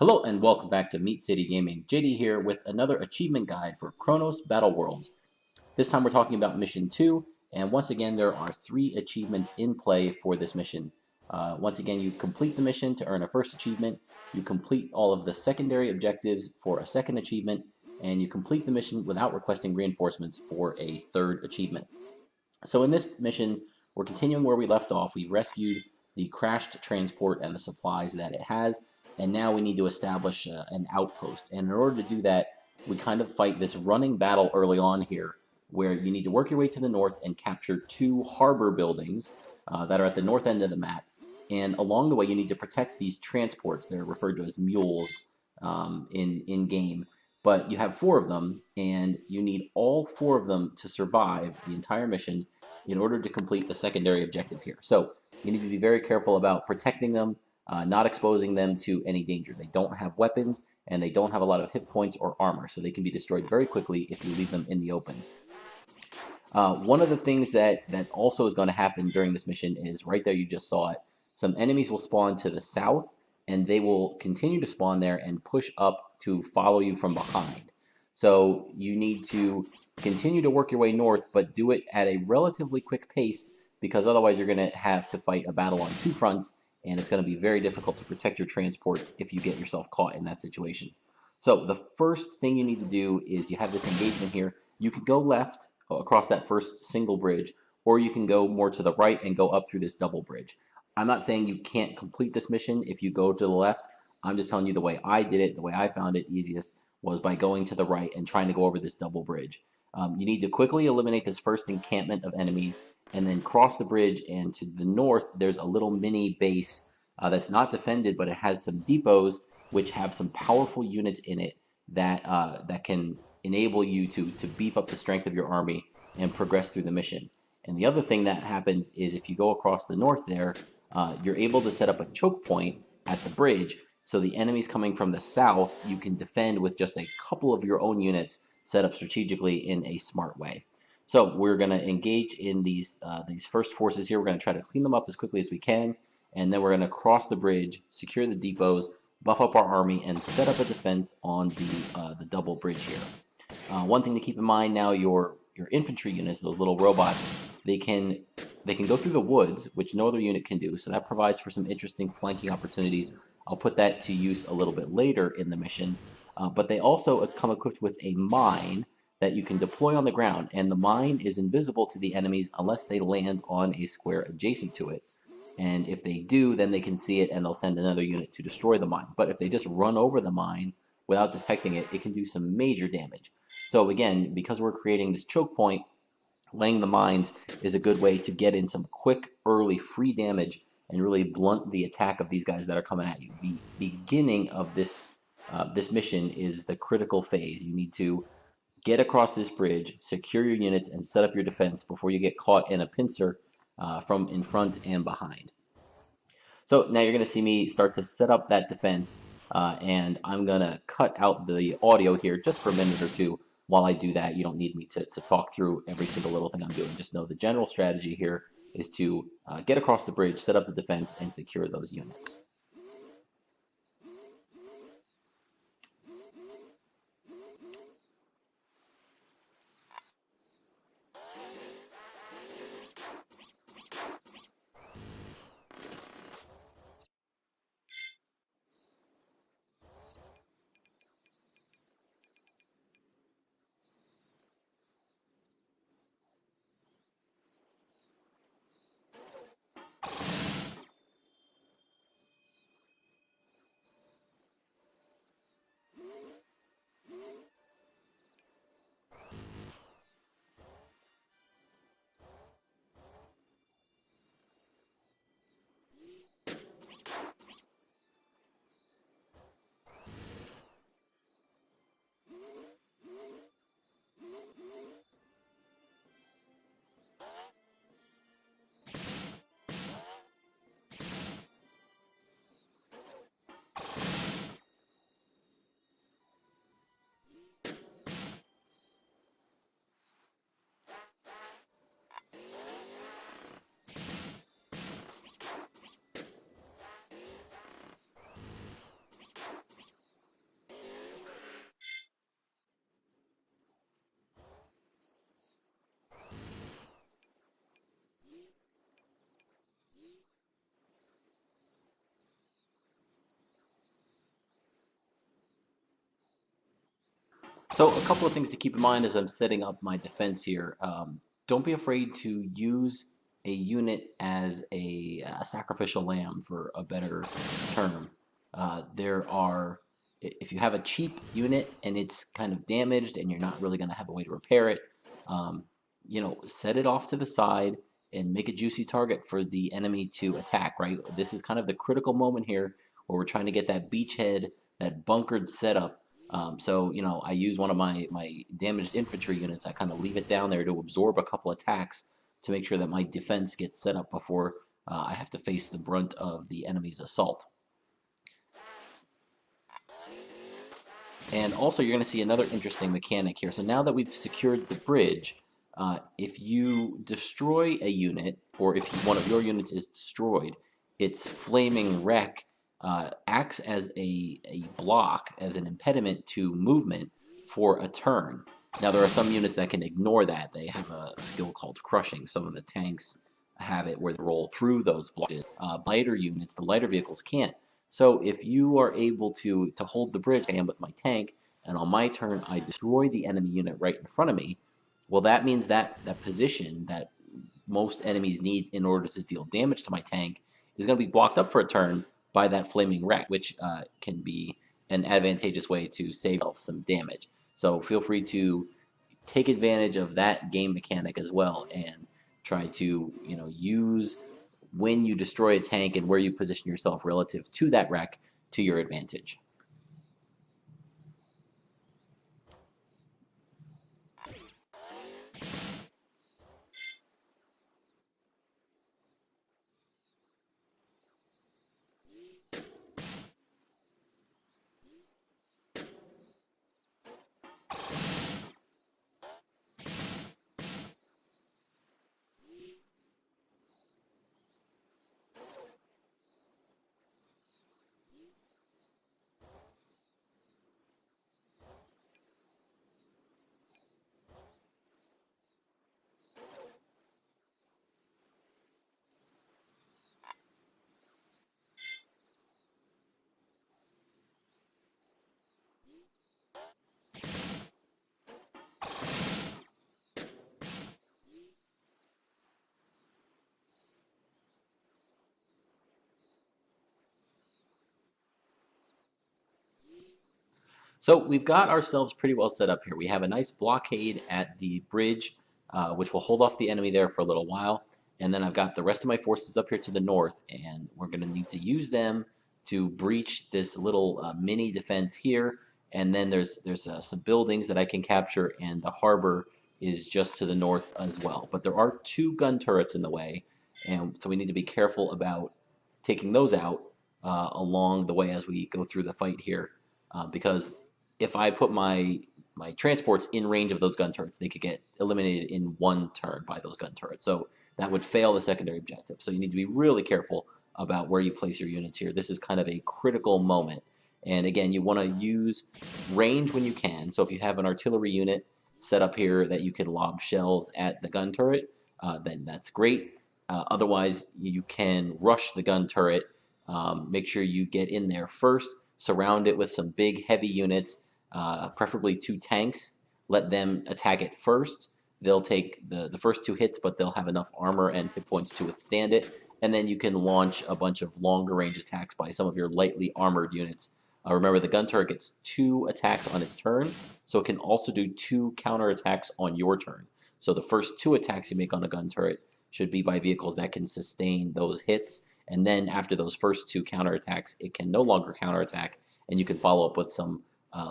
Hello and welcome back to Meat City Gaming. JD here with another achievement guide for Kronos Battle Worlds. This time we're talking about Mission 2, and once again there are 3 achievements in play for this mission. Once again, you complete the mission to earn a first achievement, you complete all of the secondary objectives for a second achievement, and you complete the mission without requesting reinforcements for a third achievement. So in this mission, we're continuing where we left off. We've rescued the crashed transport and the supplies that it has, and now we need to establish an outpost. And in order to do that, we kind of fight this running battle early on here, where you need to work your way to the north and capture 2 harbor buildings that are at the north end of the map. And along the way, you need to protect these transports. They're referred to as mules in game. But you have 4 of them, and you need all 4 of them to survive the entire mission in order to complete the secondary objective here. So you need to be very careful about protecting them, not exposing them to any danger. They don't have weapons, and they don't have a lot of hit points or armor, so they can be destroyed very quickly if you leave them in the open. One of the things that also is going to happen during this mission is, right there you just saw it, some enemies will spawn to the south, and they will continue to spawn there and push up to follow you from behind. So you need to continue to work your way north, but do it at a relatively quick pace, because otherwise you're going to have to fight a battle on 2 fronts, and it's going to be very difficult to protect your transports if you get yourself caught in that situation. So the first thing you need to do is you have this engagement here. You can go left across that first single bridge, or you can go more to the right and go up through this double bridge. I'm not saying you can't complete this mission if you go to the left. I'm just telling you the way I did it, the way I found it easiest was by going to the right and trying to go over this double bridge. You need to quickly eliminate this first encampment of enemies and then cross the bridge, and to the north there's a little mini base that's not defended, but it has some depots which have some powerful units in it that can enable you to beef up the strength of your army and progress through the mission. And the other thing that happens is if you go across the north there, you're able to set up a choke point at the bridge, so the enemies coming from the south you can defend with just a couple of your own units set up strategically in a smart way. So we're going to engage in these first forces here. We're going to try to clean them up as quickly as we can, and then we're going to cross the bridge, secure the depots, buff up our army, and set up a defense on the double bridge here. One thing to keep in mind now, your infantry units, those little robots, they can go through the woods, which no other unit can do, so that provides for some interesting flanking opportunities. I'll put that to use a little bit later in the mission, but they also come equipped with a mine that you can deploy on the ground, and the mine is invisible to the enemies unless they land on a square adjacent to it. And if they do, then they can see it and they'll send another unit to destroy the mine. But if they just run over the mine without detecting it, it can do some major damage. So again, because we're creating this choke point, laying the mines is a good way to get in some quick, early, free damage and really blunt the attack of these guys that are coming at you. The beginning of this mission is the critical phase. You need to get across this bridge, secure your units, and set up your defense before you get caught in a pincer from in front and behind. So now you're going to see me start to set up that defense, and I'm going to cut out the audio here just for a minute or two. While I do that, you don't need me to talk through every single little thing I'm doing. Just know the general strategy here is to get across the bridge, set up the defense, and secure those units. So a couple of things to keep in mind as I'm setting up my defense here. Don't be afraid to use a unit as a sacrificial lamb, for a better term. If you have a cheap unit and it's kind of damaged and you're not really going to have a way to repair it, um, set it off to the side and make a juicy target for the enemy to attack, right? This is kind of the critical moment here where we're trying to get that beachhead, that bunkered setup. So, I use one of my damaged infantry units. I kind of leave it down there to absorb a couple attacks to make sure that my defense gets set up before I have to face the brunt of the enemy's assault. And also, you're going to see another interesting mechanic here. So now that we've secured the bridge, if you destroy a unit, or if one of your units is destroyed, its flaming wreck acts as a block, as an impediment to movement for a turn. Now, there are some units that can ignore that. They have a skill called crushing. Some of the tanks have it where they roll through those blocks. Lighter units, the lighter vehicles can't. So if you are able to hold the bridge, I am with my tank, and on my turn I destroy the enemy unit right in front of me, well, that means that position that most enemies need in order to deal damage to my tank is going to be blocked up for a turn by that flaming wreck, which can be an advantageous way to save yourself some damage. So feel free to take advantage of that game mechanic as well, and try to use when you destroy a tank and where you position yourself relative to that wreck to your advantage. So we've got ourselves pretty well set up here. We have a nice blockade at the bridge, which will hold off the enemy there for a little while. And then I've got the rest of my forces up here to the north, and we're going to need to use them to breach this little mini defense here. And then there's some buildings that I can capture, and the harbor is just to the north as well. But there are 2 gun turrets in the way, and so we need to be careful about taking those out along the way as we go through the fight here, because if I put my transports in range of those gun turrets, they could get eliminated in 1 turn by those gun turrets. So that would fail the secondary objective. So you need to be really careful about where you place your units here. This is kind of a critical moment. And again, you want to use range when you can. So if you have an artillery unit set up here that you can lob shells at the gun turret, then that's great. Otherwise, you can rush the gun turret. Make sure you get in there first, surround it with some big, heavy units, preferably 2 tanks. Let them attack it first. They'll take the first 2 hits, but they'll have enough armor and hit points to withstand it. And then you can launch a bunch of longer range attacks by some of your lightly armored units. Remember, the gun turret gets 2 attacks on its turn, so it can also do 2 counter attacks on your turn. So the first 2 attacks you make on a gun turret should be by vehicles that can sustain those hits. And then after those first 2 counterattacks, it can no longer counterattack, and you can follow up with some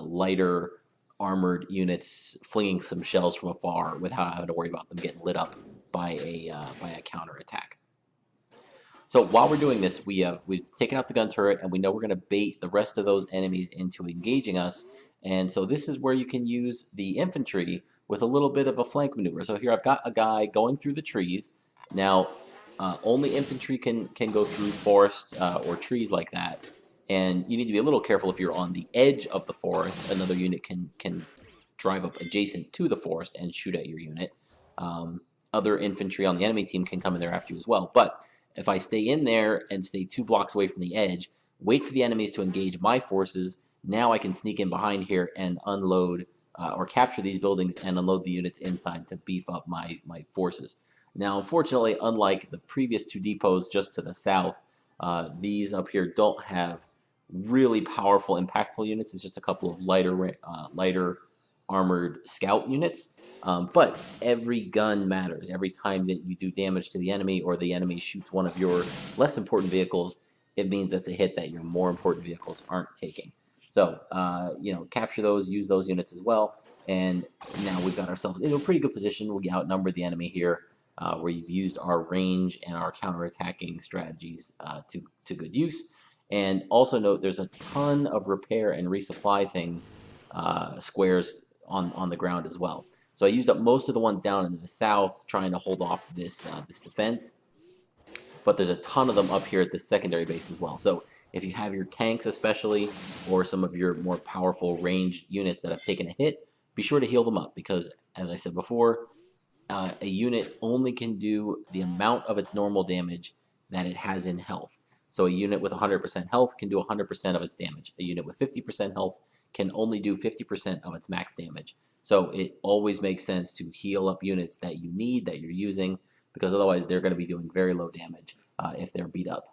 lighter armored units flinging some shells from afar without having to worry about them getting lit up by a counterattack. So while we're doing this, we've taken out the gun turret, and we know we're going to bait the rest of those enemies into engaging us. And so this is where you can use the infantry with a little bit of a flank maneuver. So here I've got a guy going through the trees. Now, only infantry can go through forest or trees like that, and you need to be a little careful if you're on the edge of the forest. Another unit can drive up adjacent to the forest and shoot at your unit. Other infantry on the enemy team can come in there after you as well. But if I stay in there and stay 2 blocks away from the edge, wait for the enemies to engage my forces, now I can sneak in behind here and unload or capture these buildings and unload the units inside to beef up my forces. Now, unfortunately, unlike the previous two depots just to the south, these up here don't have really powerful, impactful units. It's just a couple of lighter armored scout units. But every gun matters. Every time that you do damage to the enemy or the enemy shoots one of your less important vehicles, it means that's a hit that your more important vehicles aren't taking. So, capture those, use those units as well. And now we've got ourselves in a pretty good position. We outnumber the enemy here. We've used our range and our counterattacking strategies to good use. And also note there's a ton of repair and resupply things, squares on the ground as well. So I used up most of the ones down in the south trying to hold off this defense. But there's a ton of them up here at the secondary base as well. So if you have your tanks especially, or some of your more powerful range units that have taken a hit, be sure to heal them up because, as I said before, a unit only can do the amount of its normal damage that it has in health. So a unit with 100% health can do 100% of its damage. A unit with 50% health can only do 50% of its max damage. So it always makes sense to heal up units that you need, that you're using, because otherwise they're going to be doing very low damage if they're beat up.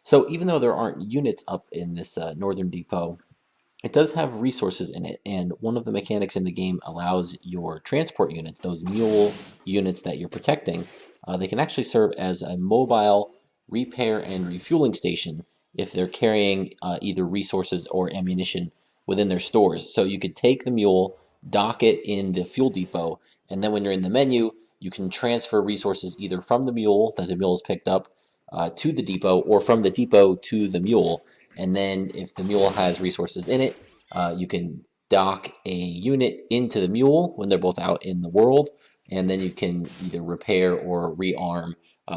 So even though there aren't units up in this northern depot, it does have resources in it, and one of the mechanics in the game allows your transport units, those mule units that you're protecting, they can actually serve as a mobile repair and refueling station if they're carrying either resources or ammunition within their stores. So you could take the mule, dock it in the fuel depot, and then when you're in the menu, you can transfer resources either from the mule that the mule has picked up to the depot or from the depot to the mule. And then if the mule has resources in it, you can dock a unit into the mule when they're both out in the world, and then you can either repair or rearm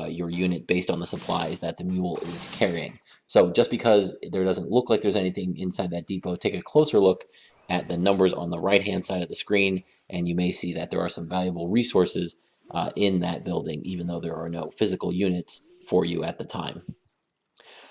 your unit based on the supplies that the mule is carrying. So just because there doesn't look like there's anything inside that depot, take a closer look at the numbers on the right-hand side of the screen, and you may see that there are some valuable resources in that building, even though there are no physical units for you at the time.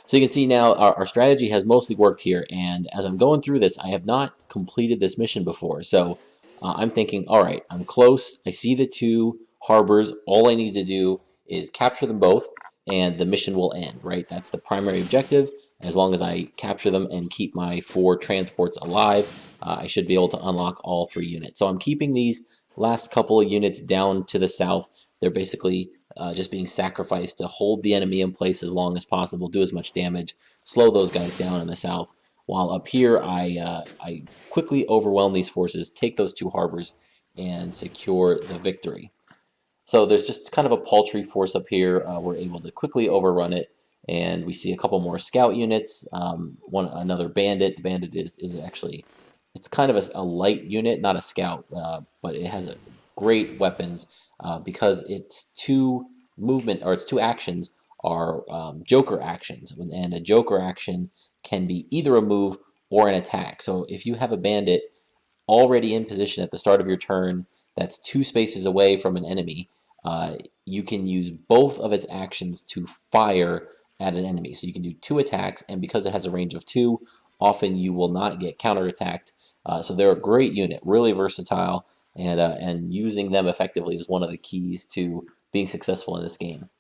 So you can see now our strategy has mostly worked here, and as I'm going through this, I have not completed this mission before. So I'm thinking, all right, I'm close. I see the two harbors. All I need to do is capture them both, and the mission will end, right? That's the primary objective. As long as I capture them and keep my 4 transports alive, I should be able to unlock all 3 units. So I'm keeping these last couple of units down to the south. They're basically just being sacrificed to hold the enemy in place as long as possible, do as much damage, slow those guys down in the south. While up here, I quickly overwhelm these forces, take those 2 harbors, and secure the victory. So there's just kind of a paltry force up here. We're able to quickly overrun it, and we see a couple more scout units. Another bandit. The bandit is actually, it's kind of a light unit, not a scout, but it has great weapons because its 2 actions are joker actions, and a joker action can be either a move or an attack. So if you have a bandit already in position at the start of your turn that's 2 spaces away from an enemy, you can use both of its actions to fire at an enemy. So you can do 2 attacks, and because it has a range of 2, often you will not get counterattacked. So they're a great unit, really versatile, and using them effectively is one of the keys to being successful in this game.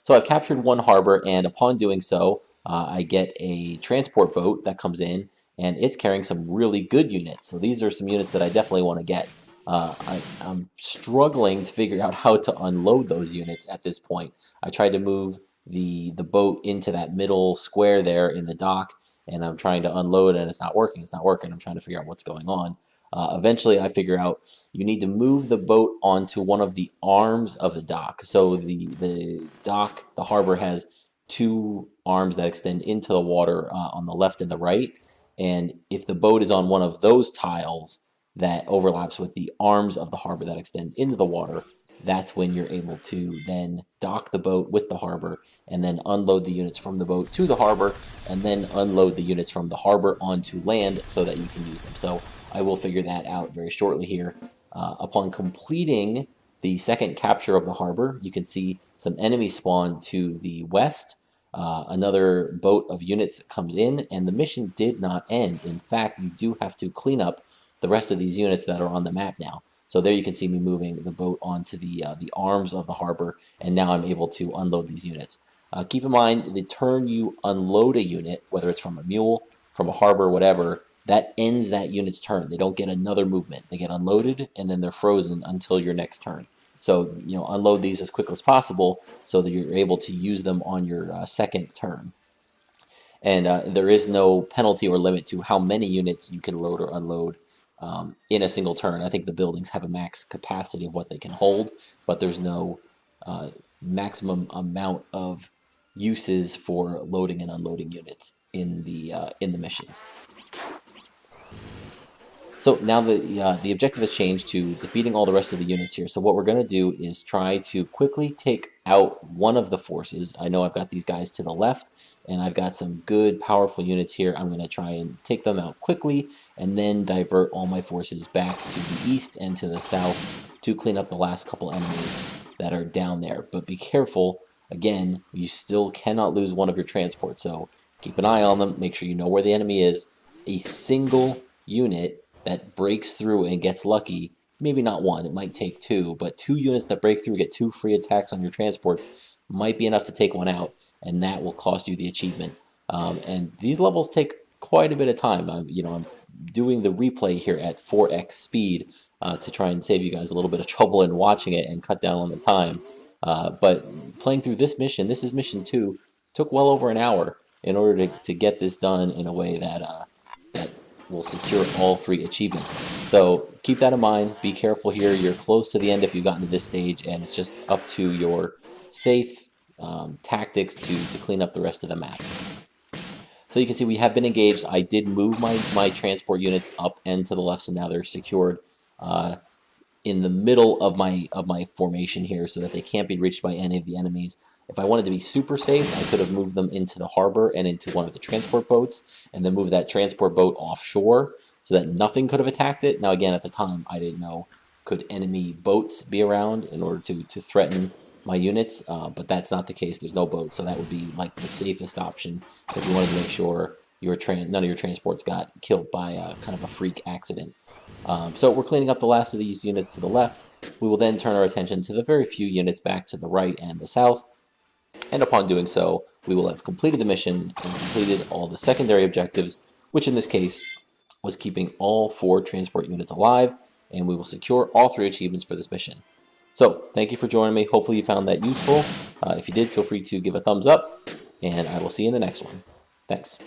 So I've captured 1 harbor, and upon doing so, I get a transport boat that comes in, and it's carrying some really good units. So these are some units that I definitely want to get. I'm struggling to figure out how to unload those units at this point. I tried to move the boat into that middle square there in the dock, and I'm trying to unload, and it's not working. It's not working. I'm trying to figure out what's going on. Eventually, I figure out you need to move the boat onto one of the arms of the dock. So the dock, the harbor, has 2 arms that extend into the water on the left and the right. And if the boat is on one of those tiles that overlaps with the arms of the harbor that extend into the water, that's when you're able to then dock the boat with the harbor and then unload the units from the boat to the harbor and then unload the units from the harbor onto land so that you can use them. So I will figure that out very shortly here. Upon completing the second capture of the harbor, you can see some enemies spawn to the west. Another boat of units comes in, and the mission did not end. In fact, you do have to clean up the rest of these units that are on the map now. So there you can see me moving the boat onto the arms of the harbor, and now I'm able to unload these units. Keep in mind, the turn you unload a unit, whether it's from a mule, from a harbor, whatever, that ends that unit's turn. They don't get another movement. They get unloaded, and then they're frozen until your next turn. So, unload these as quick as possible so that you're able to use them on your second turn. And there is no penalty or limit to how many units you can load or unload in a single turn. I think the buildings have a max capacity of what they can hold, but there's no maximum amount of uses for loading and unloading units in the missions. So now the objective has changed to defeating all the rest of the units here. So what we're going to do is try to quickly take out one of the forces. I know I've got these guys to the left, and I've got some good, powerful units here. I'm going to try and take them out quickly, and then divert all my forces back to the east and to the south to clean up the last couple enemies that are down there. But be careful. Again, you still cannot lose one of your transports, so keep an eye on them. Make sure you know where the enemy is. A single unit that breaks through and gets lucky, maybe not 1, it might take 2, but 2 units that break through, get 2 free attacks on your transports, might be enough to take 1 out, and that will cost you the achievement. And these levels take quite a bit of time. I'm doing the replay here at 4x speed to try and save you guys a little bit of trouble in watching it and cut down on the time. But playing through this mission, this is mission 2, took well over an hour in order to get this done in a way that will secure all 3 achievements. So keep that in mind. Be careful here. You're close to the end if you've gotten to this stage, and it's just up to your safe tactics to clean up the rest of the map. So you can see we have been engaged. I did move my transport units up and to the left, so now they're secured in the middle of my formation here so that they can't be reached by any of the enemies. If I wanted to be super safe, I could have moved them into the harbor and into one of the transport boats, and then move that transport boat offshore so that nothing could have attacked it. Now, again, at the time, I didn't know could enemy boats be around in order to threaten my units, but that's not the case. There's no boats, so that would be like the safest option if you wanted to make sure none of your transports got killed by kind of a freak accident. So we're cleaning up the last of these units to the left. We will then turn our attention to the very few units back to the right and the south. And upon doing so, we will have completed the mission and completed all the secondary objectives, which in this case was keeping all 4 transport units alive, and we will secure all 3 achievements for this mission. So, thank you for joining me. Hopefully you found that useful. If you did, feel free to give a thumbs up, and I will see you in the next one. Thanks.